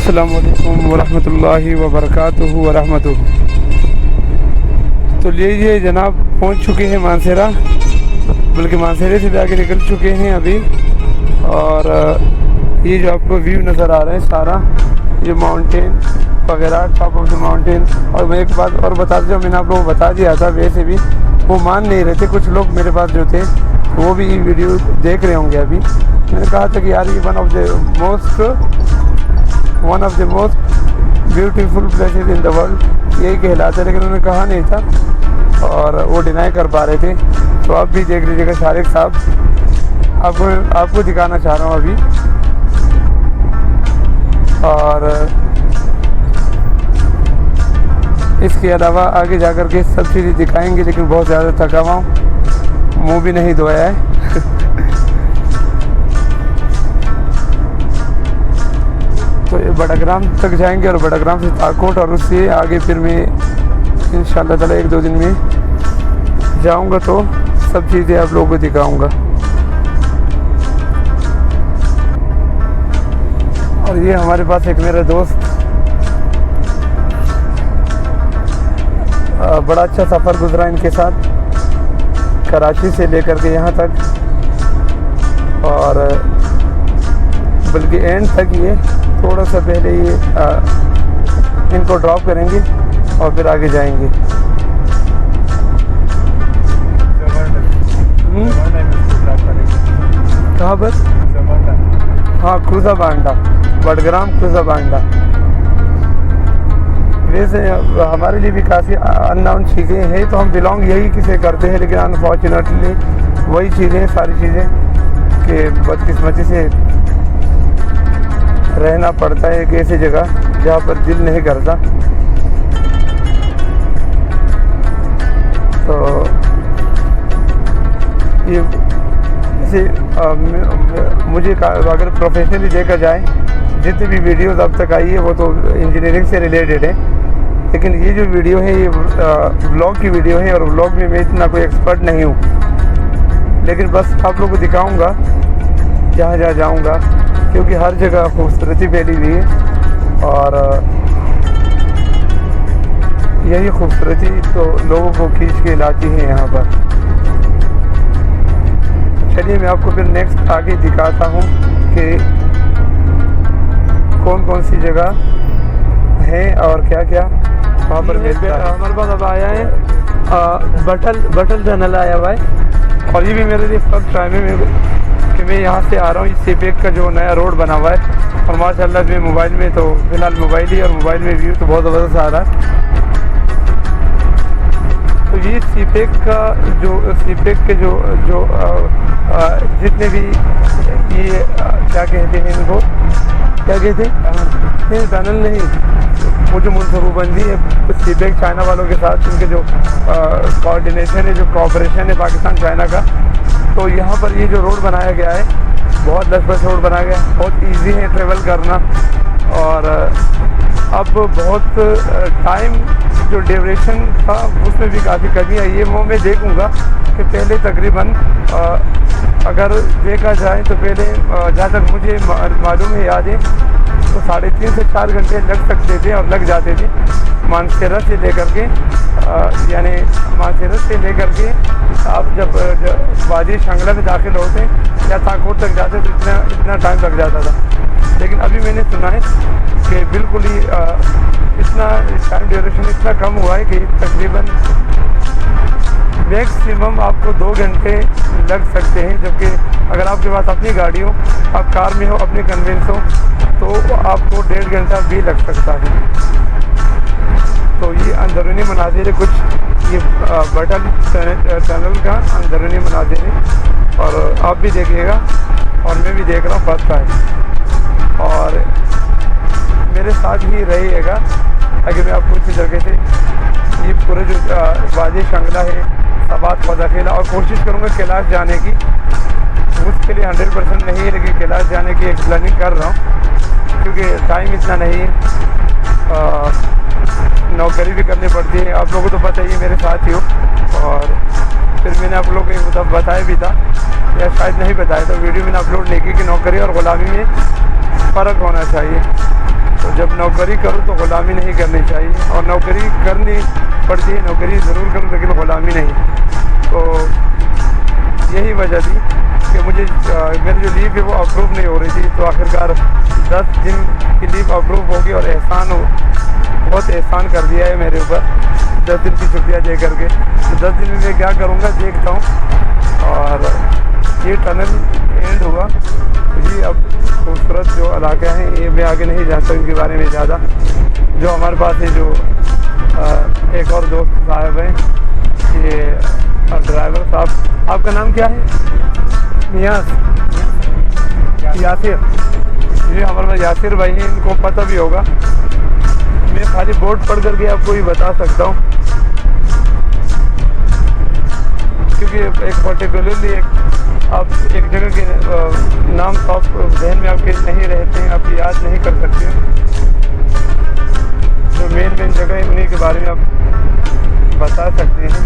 अस्सलामुअलैकुम वरहमतुल्लाहि वबरकातुहू वरहमतुहू। तो लीजिए जनाब, पहुंच चुके हैं मानसेरा, बल्कि मानसेरे से भी आगे निकल चुके हैं अभी। और ये जो आपको व्यू नज़र आ रहा है सारा, ये माउंटेन वगैरह, टॉप ऑफ द माउंटेन। और मैं एक बात और बता दूँ, मैंने आप लोगों को बता दिया था, वैसे भी वो मान नहीं रहे थे कुछ लोग मेरे पास जो थे, वो भी वीडियो देख रहे होंगे अभी। मैंने कहा था कि यार ये one of the most beautiful places in the world यही कहलाते, लेकिन उन्होंने कहा नहीं था और वो डिनाई कर पा रहे थे। तो आप भी देख लीजिएगा शारिक साहब, आपको दिखाना चाह रहा हूँ अभी। और इसके अलावा आगे जाकर के सब चीज़ें दिखाएंगे, लेकिन बहुत ज़्यादा थका हुआ हूँ, मुँह भी नहीं धोया है। तो ये बड़ाग्राम तक जाएंगे और बड़ाग्राम से ताकोट, और उससे आगे फिर मैं इंशाअल्लाह ताला 1-2 दिन में जाऊंगा, तो सब चीज़ें आप लोगों को दिखाऊंगा। और ये हमारे पास एक मेरा दोस्त, बड़ा अच्छा सफ़र गुजरा इनके साथ, कराची से लेकर के यहाँ तक, और बल्कि एंड तक ये थोड़ा सा पहले ये इनको ड्रॉप करेंगे और फिर आगे जाएंगे। कहाँ पर? हाँ, क्रूज़ा बांडा, बड़ग्राम क्रूज़ा बांडा। वैसे हमारे लिए भी काफ़ी अननोन चीज़ें हैं, तो हम बिलोंग यही किसे करते हैं, लेकिन अनफॉर्चुनेटली वही चीज़ें, सारी चीज़ें कि बदकिस्मती से रहना पड़ता है एक ऐसी जगह जहाँ पर दिल नहीं करता। तो ये जैसे मुझे अगर प्रोफेशनली देखा जाए, जितनी भी वीडियोस अब तक आई है वो तो इंजीनियरिंग से रिलेटेड है, लेकिन ये जो वीडियो है ये व्लॉग की वीडियो है, और व्लॉग में मैं इतना कोई एक्सपर्ट नहीं हूँ, लेकिन बस आप लोगों को दिखाऊँगा जहाँ जहाँ जाऊँगा, क्योंकि हर जगह खूबसूरती फैली हुई है, और यही खूबसूरती तो लोगों को खींच के लाती है यहाँ पर। चलिए मैं आपको फिर नेक्स्ट आगे दिखाता हूँ कि कौन कौन सी जगह है और क्या क्या वहाँ पर मिलता है। हमारे पास अब आया है बटल टनल आया हुआ है, और ये भी मेरे लिए फर्स्ट टाइम है कि मैं यहाँ से आ रहा हूँ। सीपेक का जो नया रोड बना हुआ है, और माशाल्लाह में मोबाइल में तो फ़िलहाल मोबाइल ही, और मोबाइल में व्यू तो बहुत ज़बरदस्त आ रहा है। तो ये सीपेक के जो जितने भी ये क्या कहते हैं इनको, क्या कहते हैं, टनल नहीं, वो जो मनसूबाबंदी है सीपेक चाइना वालों के साथ, इनके जो कोऑर्डिनेशन है, जो कोऑपरेशन है पाकिस्तान चाइना का, तो यहाँ पर ये जो रोड बनाया गया है, बहुत लचपच रोड बनाया गया है, बहुत इजी है ट्रेवल करना। और अब बहुत टाइम जो ड्यूरेशन था उसमें भी काफ़ी कमी आई है। वो मैं देखूँगा कि पहले तकरीबन अगर देखा जाए तो पहले जहाँ तक मुझे मालूम है, याद है, तो 3.5 से 4 घंटे लग सकते थे और लग जाते थे मानसेरा से लेकर के, यानी मानसेरा से लेकर के आप जब वादी शंगला में दाखिल होते या ताकोट तक जाते तो इतना टाइम लग जाता था। लेकिन अभी मैंने सुना है कि बिल्कुल ही इतना टाइम ड्यूरेशन इतना कम हुआ है कि तकरीबन मैक्सिमम आपको 2 घंटे लग सकते हैं, जबकि अगर आपके पास अपनी गाड़ी हो, आप कार में हो, अपने कन्वेंस हो, तो आपको 1.5 घंटा भी लग सकता है। तो ये अंदरूनी मनाजिर है कुछ, ये बटल टनल का अंदरूनी मनाजिर है, और आप भी देखिएगा और मैं भी देख रहा हूँ फर्स्ट टाइम, और मेरे साथ ही रहिएगा ताकि मैं आपको इसी तरीके से ये पूरे जो वादी शंगला है, सबात फजाखेला, और कोशिश करूँगा कैलाश जाने की। उसके लिए 100% नहीं है, लेकिन कैलाश जाने की एक प्लानिंग कर रहा हूँ, क्योंकि टाइम इतना नहीं है, नौकरी भी करनी पड़ती है, आप लोगों को तो पता ही है, मेरे साथ ही हो। और फिर मैंने आप लोगों को तब बताया भी था, या शायद नहीं बताया, तो वीडियो मैंने अपलोड नहीं की कि नौकरी और ग़ुलामी में फ़र्क होना चाहिए। तो जब नौकरी करूँ तो ग़ुलामी नहीं करनी चाहिए, और नौकरी करनी पड़ती है, नौकरी ज़रूर करूँ लेकिन ग़ुलामी नहीं। तो यही वजह थी कि मुझे मेरी जो लीव है वो अप्रूव नहीं हो रही थी। तो आखिरकार 10 दिन की लीव अप्रूव होगी, और बहुत एहसान कर दिया है मेरे ऊपर 10 दिन की छुट्टियाँ दे करके। तो 10 दिन में मैं क्या करूँगा देखता हूँ। और ये टनल एंड हुआ जी। अब खूबसूरत जो इलाका है ये मैं आगे नहीं जानता इनके बारे में ज़्यादा। जो हमारे पास है जो एक और दोस्त साहब हैं, ये ड्राइवर साहब, आपका नाम क्या है? नियाज़, यासिर जी। हमारे पास यासिर भाई हैं, इनको पता भी होगा। मैं खाली बोर्ड पढ़ करके आपको ही बता सकता हूँ, क्योंकि एक पर्टिकुलरली आप एक जगह के नाम तो आप जहन में आपके नहीं रहते हैं, आप याद नहीं कर सकते। जो मेन जगह है उन्हीं के बारे में आप बता सकते हैं।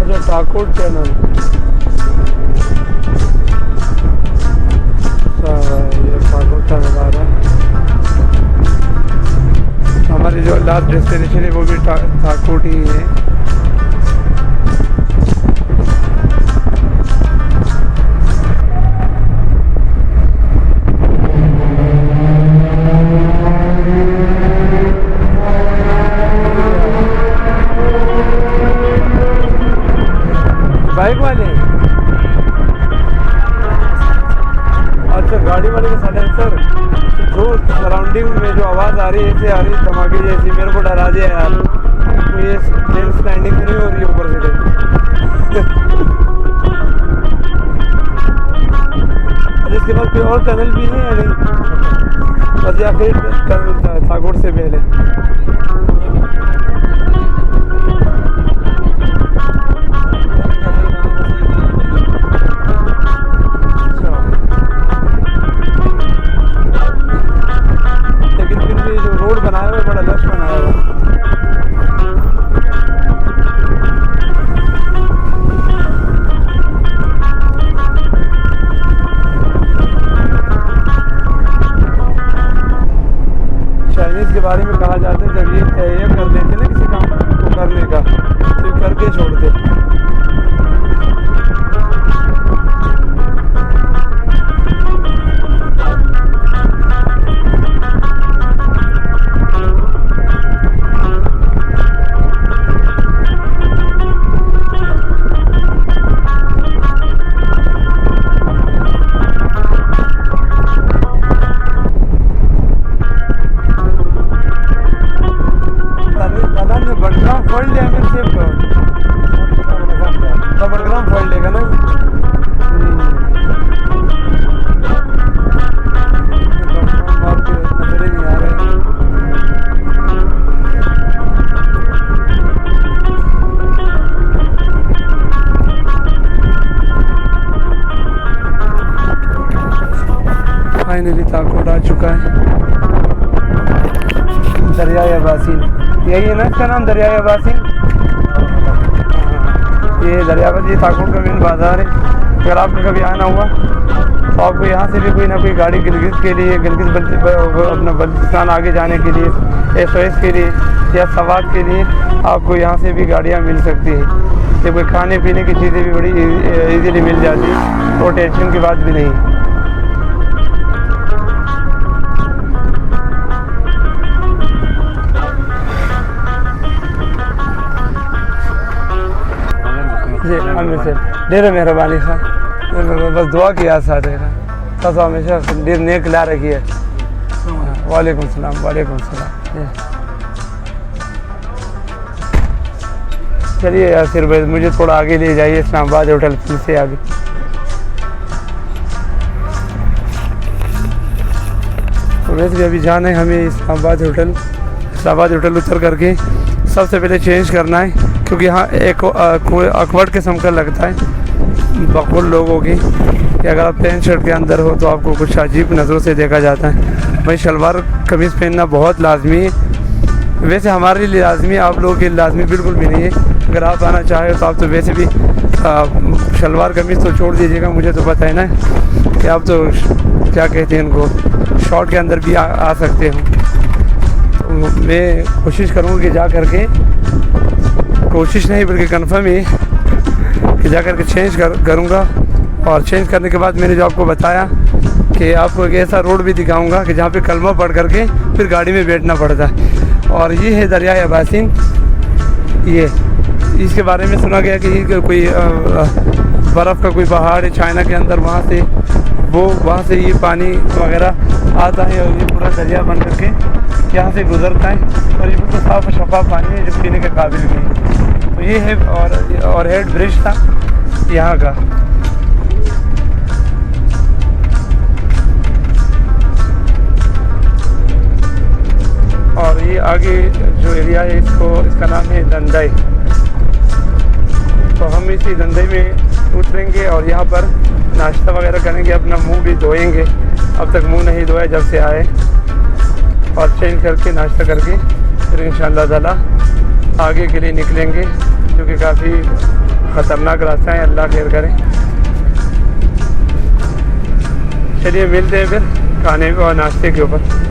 अच्छा, ठाकुर चैनल, ये ठाकुर चैनल आ रहा है। हमारी जो लास्ट डेस्टिनेशन है वो भी ठाकुर ही है। बाइक वाले, अच्छा गाड़ी वाले के साइलेंसर, जो सराउंडिंग में जो आवाज़ आ रही है ऐसे आ रही है धमाके जैसी, मेरे को डरा दिया यार। तो ये ट्रेन स्टैंडिंग नहीं हो रही है ऊपर से कहीं। इसके बाद कोई और टनल भी है या नहीं? बस या फिर टनल ठाकुर से पहले। बनाया हुआ बड़ा लक्ष्य बनाया हुआ। चाइनीज़ के बारे में कहा जाता है जब ये तय कर देते ना किसी काम को करने का तो ये करके छोड़ते। बड़ग्राम फॉल्ट लेगा ना। नजरे नहीं आ रहे। फाइनली ताकोट आ चुका है। दरिया याबासिन, यही है ना इसका नाम, दरिया याबासिन। ये दरियाबाजी ठाकुर का मेन बाज़ार है। अगर आपने कभी आना हुआ तो आपको यहाँ से भी कोई ना कोई गाड़ी गिलगित के लिए, अपना बल्तिस्तान आगे जाने के लिए, SOS के लिए या सवात के लिए आपको यहाँ से भी गाड़ियाँ मिल सकती है। ये कोई खाने पीने की चीज़ें भी बड़ी इजीली मिल जाती है, तो टेंशन की बात भी नहीं। जी आमिर से ढेर मेहरबानी खां, बस दुआ किया साथ है खां, हमेशा ढेर नेक ला रखी है। वालेकुम सलाम, वालेकुम सलाम। चलिए यासिर भाई मुझे थोड़ा आगे ले जाइए, इस्लामाबाद होटल फिर से आगे। तो वैसे अभी जाना है हमें इस्लामाबाद होटल उतर करके सबसे पहले चेंज करना है, क्योंकि यहाँ एक अकवर्ड किस्म का लगता है बकुल लोगों की कि अगर आप पैंट शर्ट के अंदर हो तो आपको कुछ अजीब नज़रों से देखा जाता है। भाई शलवार कमीज़ पहनना बहुत लाजमी है, वैसे हमारे लिए लाजमी है, आप लोगों के लिए लाजमी बिल्कुल भी नहीं है। अगर आप आना चाहे तो आप तो वैसे भी शलवार कमीज़ तो छोड़ दीजिएगा, मुझे तो पता है ना कि आप तो क्या कहते हैं उनको शॉर्ट के अंदर भी आ सकते हो। तो मैं कोशिश करूँगा कि जा करके, कोशिश नहीं बल्कि कन्फर्म ही कि जा करके चेंज करूँगा। और चेंज करने के बाद मैंने जो आपको बताया कि आपको एक ऐसा रोड भी दिखाऊंगा कि जहाँ पे कलमा पढ़ करके फिर गाड़ी में बैठना पड़ता है। और ये है दरिया अबासिन। ये इसके बारे में सुना गया कि कोई बर्फ़ का कोई पहाड़ है चाइना के अंदर, वहाँ से ये पानी वगैरह आता है और ये पूरा दरिया बन करके यहाँ से गुज़रता है। और ये बिल्कुल साफ़ और शफाफ पानी है जो पीने के काबिल भी है। तो ये है और हेड ब्रिज था यहाँ का। और ये आगे जो एरिया है इसका नाम है दंडई। तो हम इसी दंडई में उतरेंगे और यहाँ पर नाश्ता वगैरह करेंगे, अपना मुंह भी धोएंगे। अब तक मुंह नहीं धोया जब से आए। और चेंज करके नाश्ता करके फिर इंशाअल्लाह ताला आगे के लिए निकलेंगे, क्योंकि काफ़ी ख़तरनाक रास्ता है। अल्लाह खैर करे। चलिए मिलते हैं फिर खाने और नाश्ते के ऊपर।